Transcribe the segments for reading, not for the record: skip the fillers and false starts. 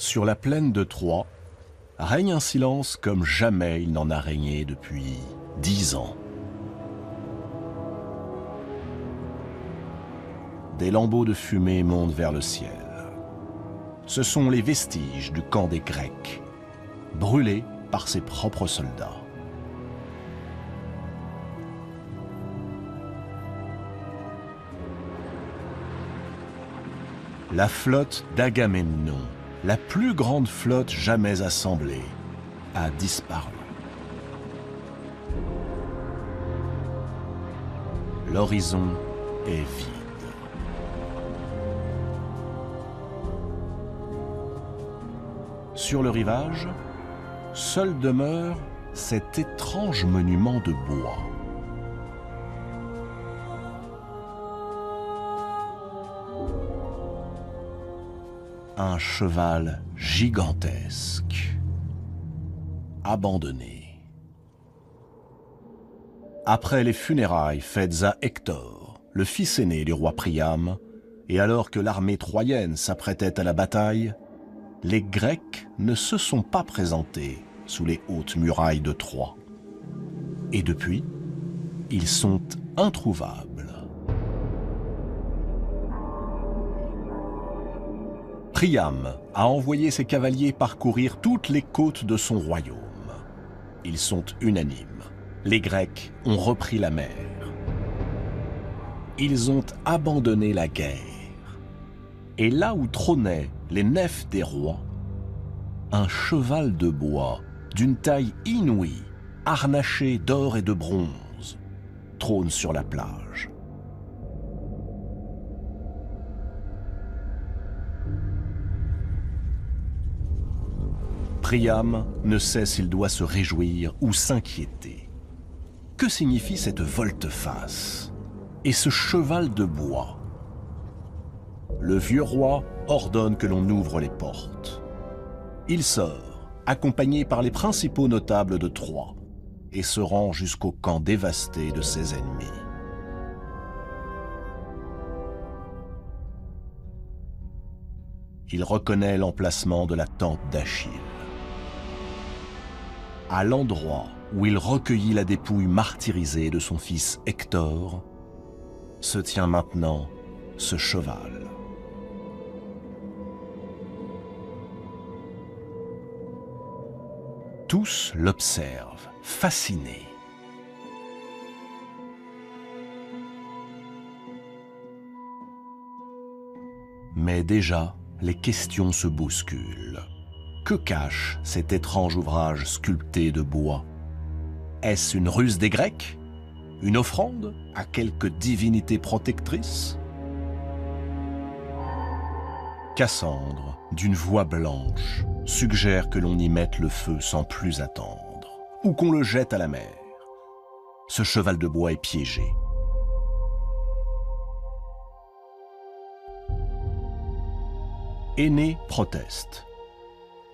Sur la plaine de Troie, règne un silence comme jamais il n'en a régné depuis 10 ans. Des lambeaux de fumée montent vers le ciel. Ce sont les vestiges du camp des Grecs, brûlés par ses propres soldats. La flotte d'Agamemnon, la plus grande flotte jamais assemblée, a disparu. L'horizon est vide. Sur le rivage, seul demeure cet étrange monument de bois. Un cheval gigantesque, abandonné. Après les funérailles faites à Hector, le fils aîné du roi Priam, et alors que l'armée troyenne s'apprêtait à la bataille, les Grecs ne se sont pas présentés sous les hautes murailles de Troie. Et depuis, ils sont introuvables. Priam a envoyé ses cavaliers parcourir toutes les côtes de son royaume. Ils sont unanimes. Les Grecs ont repris la mer. Ils ont abandonné la guerre. Et là où trônaient les nefs des rois, un cheval de bois d'une taille inouïe, harnaché d'or et de bronze, trône sur la plage. Priam ne sait s'il doit se réjouir ou s'inquiéter. Que signifie cette volte-face et ce cheval de bois? Le vieux roi ordonne que l'on ouvre les portes. Il sort, accompagné par les principaux notables de Troie, et se rend jusqu'au camp dévasté de ses ennemis. Il reconnaît l'emplacement de la tente d'Achille. À l'endroit où il recueillit la dépouille martyrisée de son fils Hector, se tient maintenant ce cheval. Tous l'observent, fascinés. Mais déjà, les questions se bousculent. Que cache cet étrange ouvrage sculpté de bois? Est-ce une ruse des Grecs? Une offrande à quelque divinité protectrice? Cassandre, d'une voix blanche, suggère que l'on y mette le feu sans plus attendre, ou qu'on le jette à la mer. Ce cheval de bois est piégé. Énée proteste.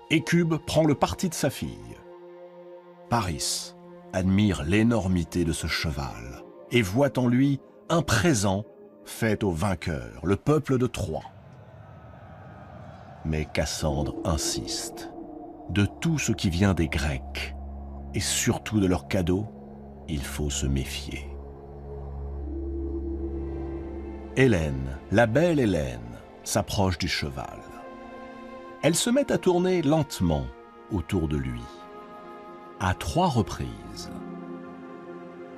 Écube prend le parti de sa fille. Paris admire l'énormité de ce cheval et voit en lui un présent fait au vainqueur, le peuple de Troie. Mais Cassandre insiste. De tout ce qui vient des Grecs, et surtout de leurs cadeaux, il faut se méfier. Hélène, la belle Hélène, s'approche du cheval. Elle se met à tourner lentement autour de lui. À 3 reprises,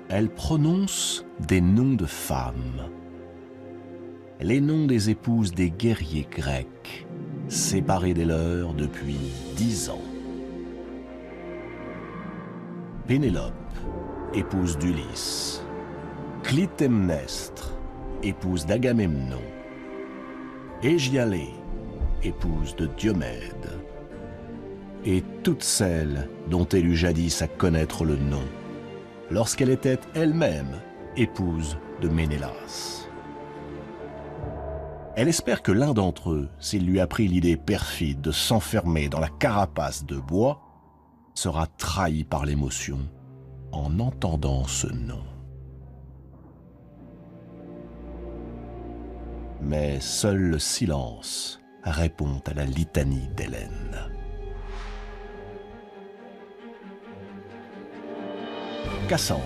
elle prononce des noms de femmes, les noms des épouses des guerriers grecs, séparés des leurs depuis 10 ans. Pénélope, épouse d'Ulysse, Clytemnestre, épouse d'Agamemnon, Égialée, épouse de Diomède, et toutes celles dont elle eut jadis à connaître le nom, lorsqu'elle était elle-même épouse de Ménélas. Elle espère que l'un d'entre eux, s'il lui a pris l'idée perfide de s'enfermer dans la carapace de bois, sera trahi par l'émotion en entendant ce nom. Mais seul le silence répond à la litanie d'Hélène. Cassandre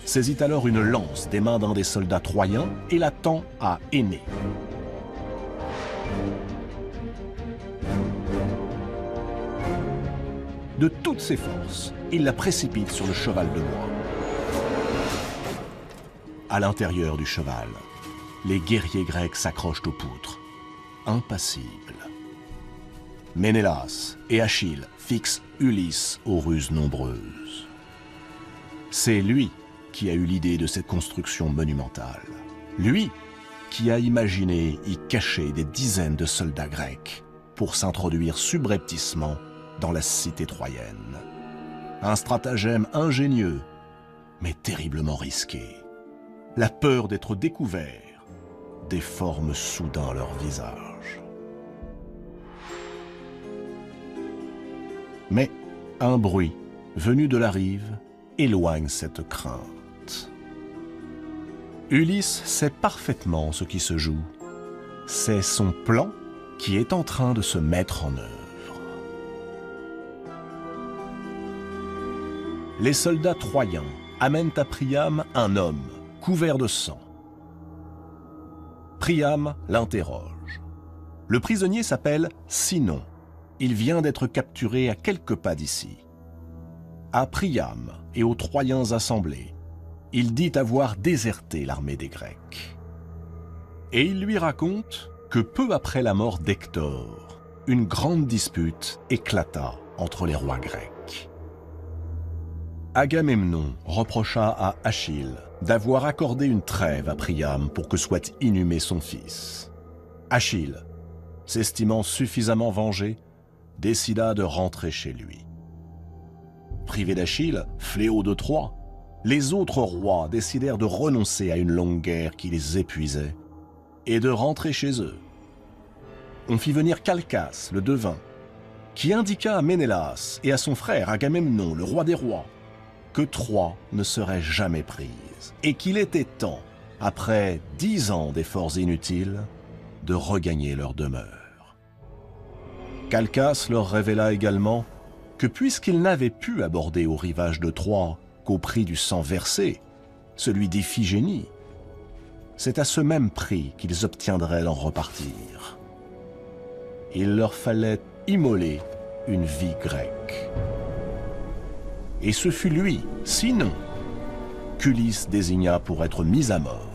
saisit alors une lance des mains d'un des soldats troyens et la tend à Énée. De toutes ses forces, il la précipite sur le cheval de bois. À l'intérieur du cheval, les guerriers grecs s'accrochent aux poutres, impassibles. Ménélas et Achille fixent Ulysse aux ruses nombreuses. C'est lui qui a eu l'idée de cette construction monumentale. Lui qui a imaginé y cacher des dizaines de soldats grecs pour s'introduire subrepticement dans la cité troyenne. Un stratagème ingénieux, mais terriblement risqué. La peur d'être découvert déforme soudain leur visage. Mais un bruit venu de la rive éloigne cette crainte. Ulysse sait parfaitement ce qui se joue. C'est son plan qui est en train de se mettre en œuvre. Les soldats troyens amènent à Priam un homme couvert de sang. Priam l'interroge. Le prisonnier s'appelle Sinon. Il vient d'être capturé à quelques pas d'ici. À Priam et aux Troyens assemblés, il dit avoir déserté l'armée des Grecs. Et il lui raconte que peu après la mort d'Hector, une grande dispute éclata entre les rois grecs. Agamemnon reprocha à Achille d'avoir accordé une trêve à Priam pour que soit inhumé son fils. Achille, s'estimant suffisamment vengé, décida de rentrer chez lui. Privé d'Achille, fléau de Troie, les autres rois décidèrent de renoncer à une longue guerre qui les épuisait et de rentrer chez eux. On fit venir Calchas, le devin, qui indiqua à Ménélas et à son frère Agamemnon, le roi des rois, que Troie ne serait jamais prise et qu'il était temps, après 10 ans d'efforts inutiles, de regagner leur demeure. Calchas leur révéla également que puisqu'ils n'avaient pu aborder au rivage de Troie qu'au prix du sang versé, celui d'Iphigénie, c'est à ce même prix qu'ils obtiendraient d'en repartir. Il leur fallait immoler une vie grecque. Et ce fut lui, Sinon, qu'Ulysse désigna pour être mis à mort.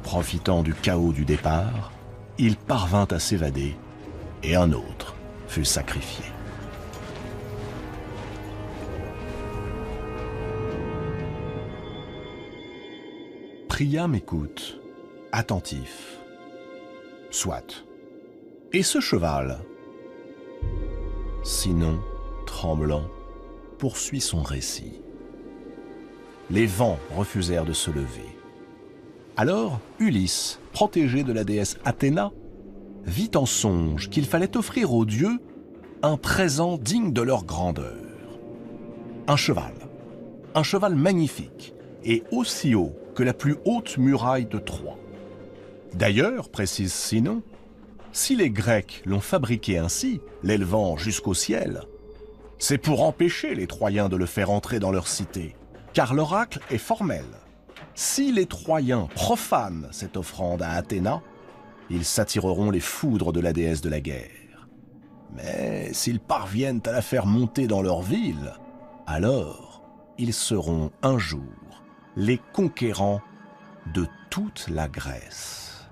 Profitant du chaos du départ, il parvint à s'évader et un autre fut sacrifié. Priam écoute, attentif. Soit. Et ce cheval? Sinon, tremblant, poursuit son récit. Les vents refusèrent de se lever. Alors, Ulysse, protégé de la déesse Athéna, vit en songe qu'il fallait offrir aux dieux un présent digne de leur grandeur. Un cheval magnifique et aussi haut que la plus haute muraille de Troie. D'ailleurs, précise Sinon, si les Grecs l'ont fabriqué ainsi, l'élevant jusqu'au ciel, c'est pour empêcher les Troyens de le faire entrer dans leur cité, car l'oracle est formel. Si les Troyens profanent cette offrande à Athéna, ils s'attireront les foudres de la déesse de la guerre. Mais s'ils parviennent à la faire monter dans leur ville, alors ils seront un jour les conquérants de toute la Grèce.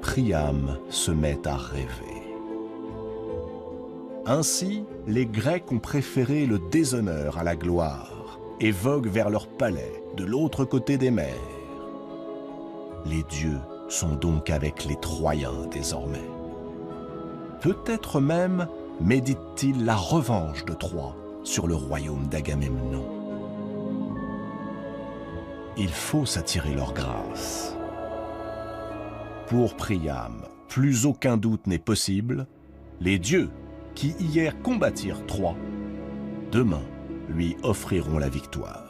Priam se met à rêver. Ainsi, les Grecs ont préféré le déshonneur à la gloire et voguent vers leur palais de l'autre côté des mers. Les dieux sont donc avec les Troyens désormais. Peut-être même méditent-ils la revanche de Troie sur le royaume d'Agamemnon. Il faut s'attirer leur grâce. Pour Priam, plus aucun doute n'est possible. Les dieux qui hier combattirent Troie, demain lui offriront la victoire.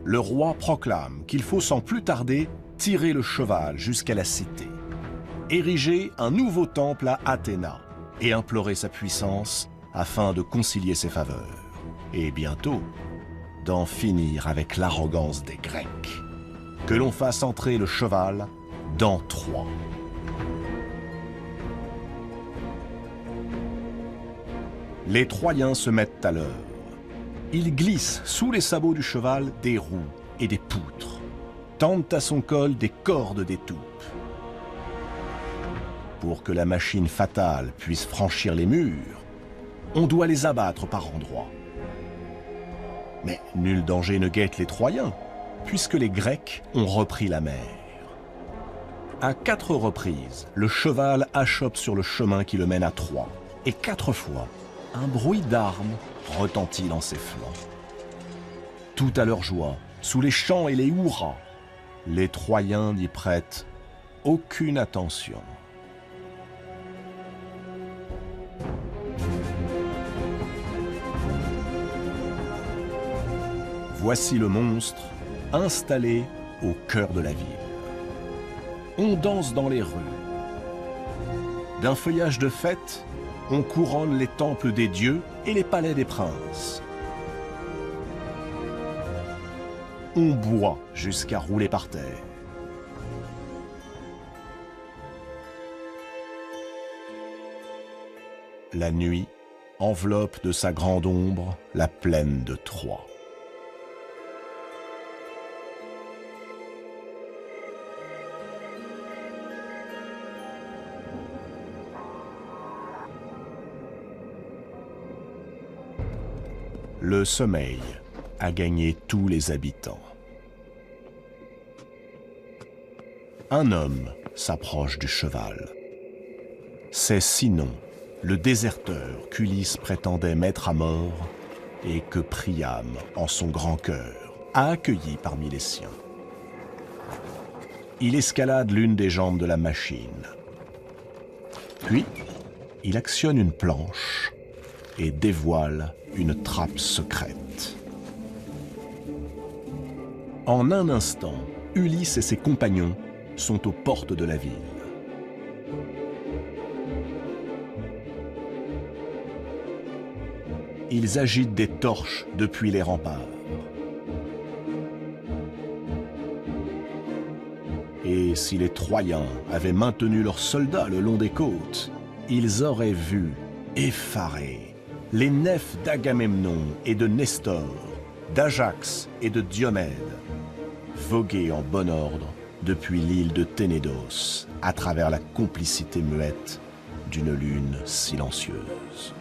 le roi proclame qu'il faut sans plus tarder tirer le cheval jusqu'à la cité, ériger un nouveau temple à Athéna et implorer sa puissance afin de concilier ses faveurs, et bientôt d'en finir avec l'arrogance des Grecs. Que l'on fasse entrer le cheval dans Troie. Les Troyens se mettent à l'œuvre. Ils glissent sous les sabots du cheval des roues et des poutres, tendent à son col des cordes d'étoupe. Pour que la machine fatale puisse franchir les murs, on doit les abattre par endroits. Mais nul danger ne guette les Troyens, puisque les Grecs ont repris la mer. À 4 reprises, le cheval achoppe sur le chemin qui le mène à Troie, et 4 fois, un bruit d'armes retentit dans ses flancs. Tout à leur joie, sous les chants et les hurrahs, les Troyens n'y prêtent aucune attention. Voici le monstre installé au cœur de la ville. On danse dans les rues. D'un feuillage de fête, on couronne les temples des dieux et les palais des princes. On boit jusqu'à rouler par terre. La nuit enveloppe de sa grande ombre la plaine de Troie. Le sommeil a gagné tous les habitants. Un homme s'approche du cheval. C'est Sinon, le déserteur qu'Ulysse prétendait mettre à mort et que Priam, en son grand cœur, a accueilli parmi les siens. Il escalade l'une des jambes de la machine. Puis, il actionne une planche et dévoile une trappe secrète. En un instant, Ulysse et ses compagnons sont aux portes de la ville. Ils agitent des torches depuis les remparts. Et si les Troyens avaient maintenu leurs soldats le long des côtes, ils auraient vu, effarés, les nefs d'Agamemnon et de Nestor, d'Ajax et de Diomède, voguer en bon ordre depuis l'île de Ténédos, à travers la complicité muette d'une lune silencieuse.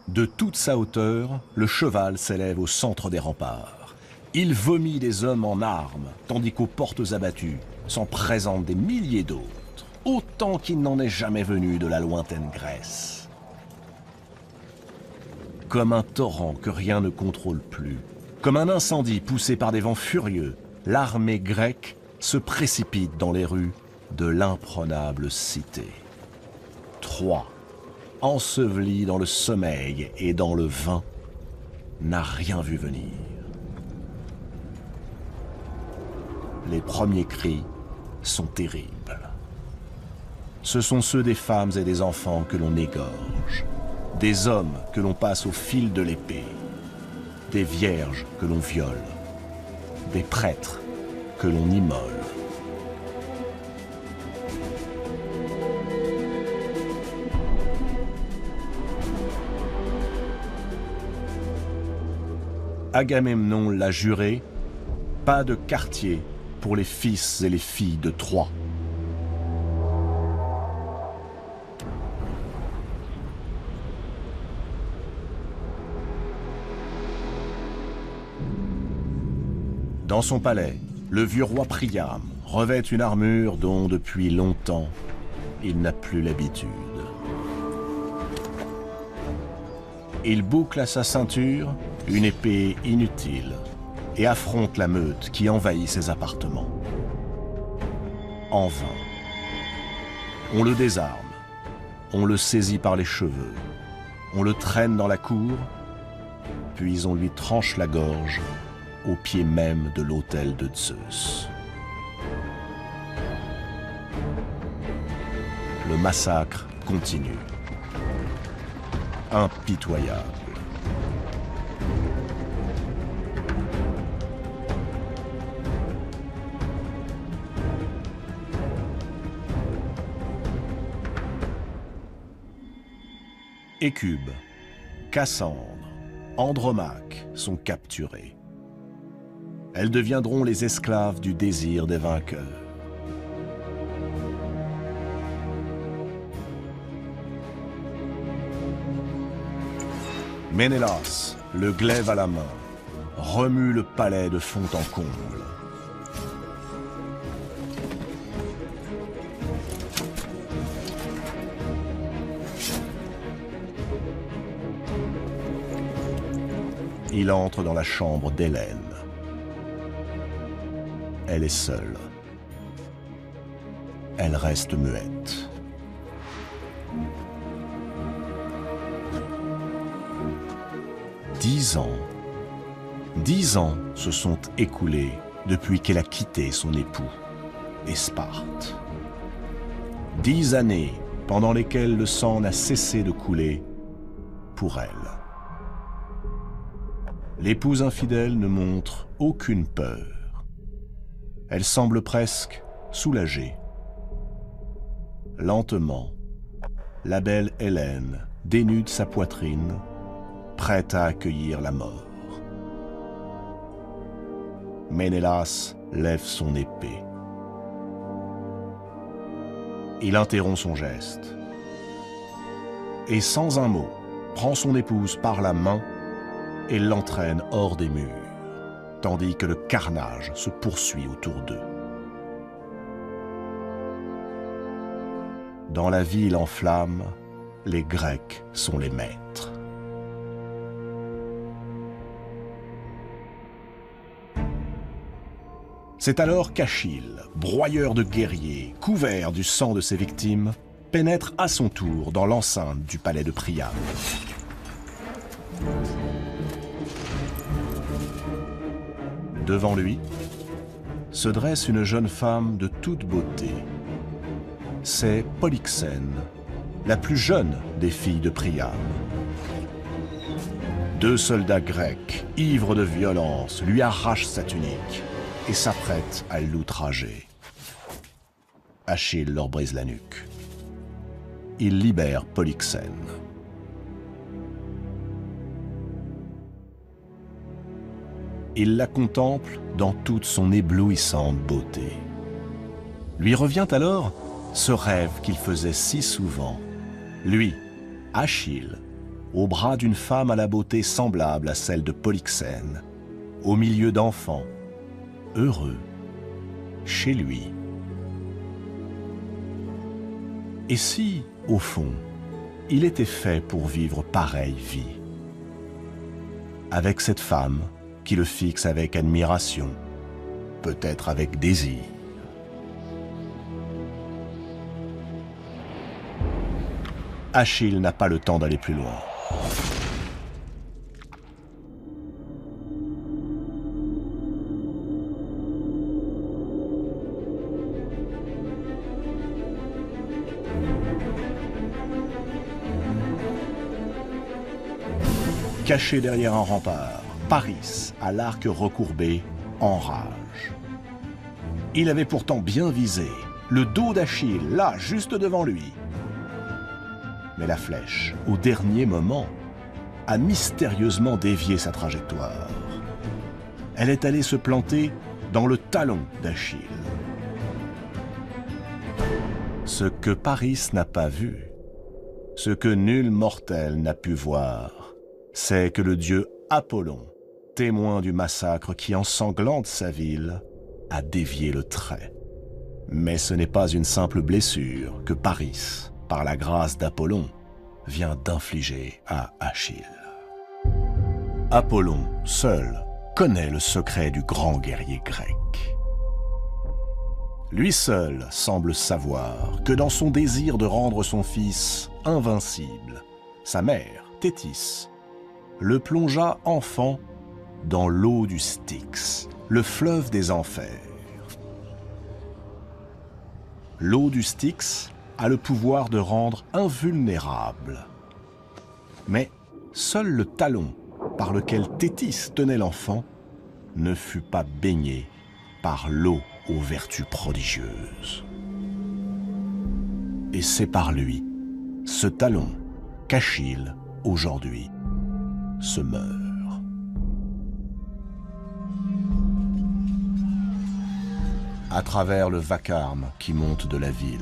De toute sa hauteur, le cheval s'élève au centre des remparts. Il vomit des hommes en armes, tandis qu'aux portes abattues s'en présentent des milliers d'autres, autant qu'il n'en est jamais venu de la lointaine Grèce. Comme un torrent que rien ne contrôle plus, comme un incendie poussé par des vents furieux, l'armée grecque se précipite dans les rues de l'imprenable cité. Troie, ensevelie dans le sommeil et dans le vin, n'a rien vu venir. Les premiers cris sont terribles. Ce sont ceux des femmes et des enfants que l'on égorge, des hommes que l'on passe au fil de l'épée, des vierges que l'on viole, des prêtres que l'on immole. Agamemnon l'a juré, pas de quartier pour les fils et les filles de Troie. Dans son palais, le vieux roi Priam revêt une armure dont, depuis longtemps, il n'a plus l'habitude. Il boucle à sa ceinture une épée inutile et affronte la meute qui envahit ses appartements. En vain. On le désarme, on le saisit par les cheveux, On le traîne dans la cour, puis on lui tranche la gorge au pied même de l'autel de Zeus. Le massacre continue. Impitoyable. Écube, Cassandre, Andromaque sont capturés. Elles deviendront les esclaves du désir des vainqueurs. Ménélas, le glaive à la main, remue le palais de fond en comble. Il entre dans la chambre d'Hélène. Elle est seule. Elle reste muette. Dix ans se sont écoulés depuis qu'elle a quitté son époux et Sparte. 10 années pendant lesquelles le sang n'a cessé de couler pour elle. L'épouse infidèle ne montre aucune peur. Elle semble presque soulagée. Lentement, la belle Hélène dénude sa poitrine, prête à accueillir la mort. Ménélas lève son épée. Il interrompt son geste et sans un mot, prend son épouse par la main et l'entraîne hors des murs, tandis que le carnage se poursuit autour d'eux. Dans la ville en flammes, les Grecs sont les maîtres. C'est alors qu'Achille, broyeur de guerriers, couvert du sang de ses victimes, pénètre à son tour dans l'enceinte du palais de Priam. Devant lui se dresse une jeune femme de toute beauté. C'est Polyxène, la plus jeune des filles de Priam. 2 soldats grecs, ivres de violence, lui arrachent sa tunique et s'apprêtent à l'outrager. Achille leur brise la nuque. Il libère Polyxène. Il la contemple dans toute son éblouissante beauté. Lui revient alors ce rêve qu'il faisait si souvent. Lui, Achille, au bras d'une femme à la beauté semblable à celle de Polyxène, au milieu d'enfants, heureux, chez lui. Et si, au fond, il était fait pour vivre pareille vie? Avec cette femme qui le fixe avec admiration, peut-être avec désir. Achille n'a pas le temps d'aller plus loin. Caché derrière un rempart, Paris, à l'arc recourbé, enrage. Il avait pourtant bien visé, le dos d'Achille, là, juste devant lui. Mais la flèche, au dernier moment, a mystérieusement dévié sa trajectoire. Elle est allée se planter dans le talon d'Achille. Ce que Paris n'a pas vu, ce que nul mortel n'a pu voir, c'est que le dieu Apollon, témoin du massacre qui ensanglante sa ville, a dévié le trait. Mais ce n'est pas une simple blessure que Paris, par la grâce d'Apollon, vient d'infliger à Achille. Apollon, seul, connaît le secret du grand guerrier grec. Lui seul semble savoir que dans son désir de rendre son fils invincible, sa mère, Thétis, le plongea enfant dans l'eau du Styx, le fleuve des enfers. L'eau du Styx a le pouvoir de rendre invulnérable. Mais seul le talon par lequel Thétis tenait l'enfant ne fut pas baigné par l'eau aux vertus prodigieuses. Et c'est par lui, ce talon, qu'Achille, aujourd'hui, se meurt. À travers le vacarme qui monte de la ville,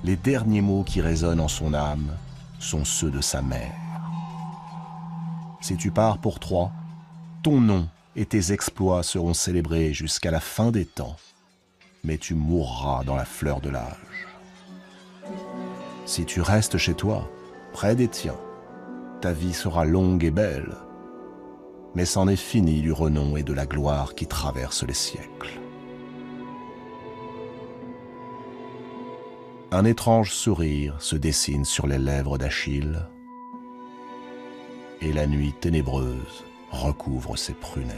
les derniers mots qui résonnent en son âme sont ceux de sa mère. Si tu pars pour Troie, ton nom et tes exploits seront célébrés jusqu'à la fin des temps, mais tu mourras dans la fleur de l'âge. Si tu restes chez toi, près des tiens, ta vie sera longue et belle, mais c'en est fini du renom et de la gloire qui traversent les siècles. Un étrange sourire se dessine sur les lèvres d'Achille, et la nuit ténébreuse recouvre ses prunelles.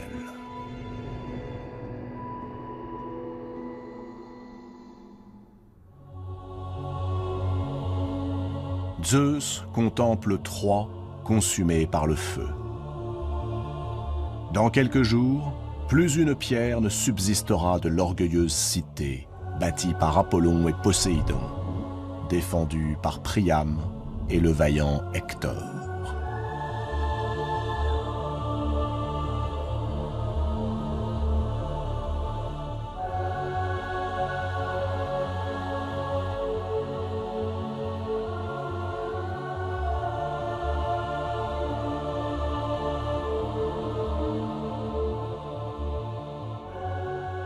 Zeus contemple Troie consumée par le feu. Dans quelques jours, plus une pierre ne subsistera de l'orgueilleuse cité bâtie par Apollon et Poséidon, défendue par Priam et le vaillant Hector.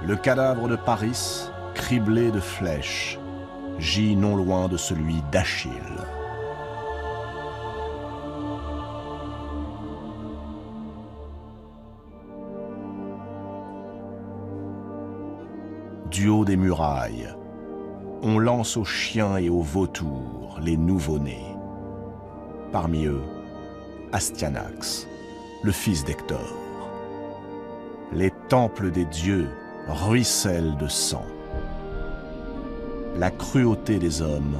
Le cadavre de Paris, criblé de flèches, gît non loin de celui d'Achille. Du haut des murailles, on lance aux chiens et aux vautours les nouveau-nés. Parmi eux, Astyanax, le fils d'Hector. Les temples des dieux ruissellent de sang. La cruauté des hommes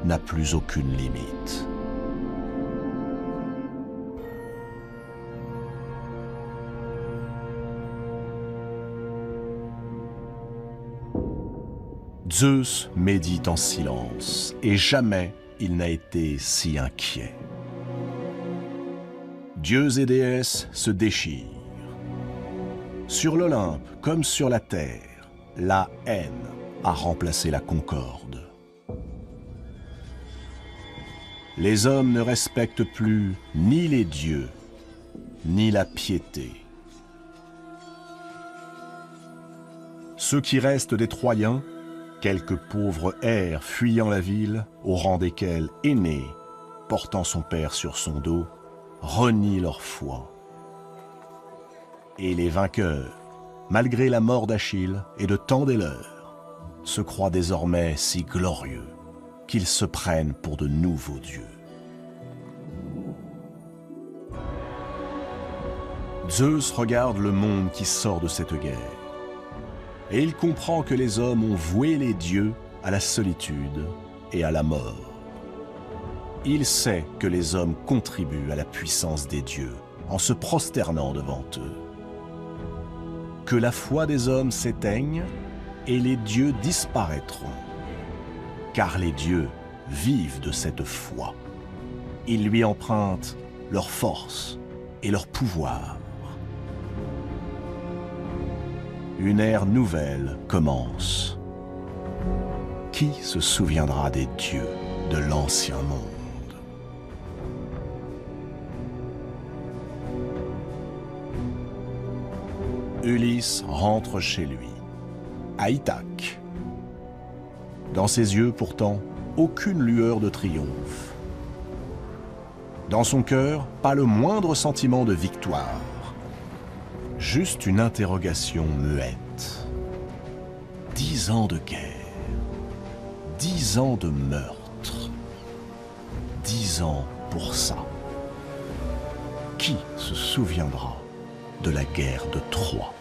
n'a plus aucune limite. Zeus médite en silence, et jamais il n'a été si inquiet. Dieux et déesses se déchirent. Sur l'Olympe, comme sur la terre, la haine a remplacé la concorde. Les hommes ne respectent plus ni les dieux, ni la piété. Ceux qui restent des Troyens, quelques pauvres hères fuyant la ville, au rang desquels Énée, portant son père sur son dos, renient leur foi. Et les vainqueurs, malgré la mort d'Achille et de tant des leurs, se croient désormais si glorieux qu'ils se prennent pour de nouveaux dieux. Zeus regarde le monde qui sort de cette guerre, et il comprend que les hommes ont voué les dieux à la solitude et à la mort. Il sait que les hommes contribuent à la puissance des dieux en se prosternant devant eux. Que la foi des hommes s'éteigne et les dieux disparaîtront. Car les dieux vivent de cette foi. Ils lui empruntent leur force et leur pouvoir. Une ère nouvelle commence. Qui se souviendra des dieux de l'ancien monde? Ulysse rentre chez lui, à Ithaque. Dans ses yeux, pourtant, aucune lueur de triomphe. Dans son cœur, pas le moindre sentiment de victoire. Juste une interrogation muette. 10 ans de guerre, 10 ans de meurtre, 10 ans pour ça. qui se souviendra de la guerre de Troie?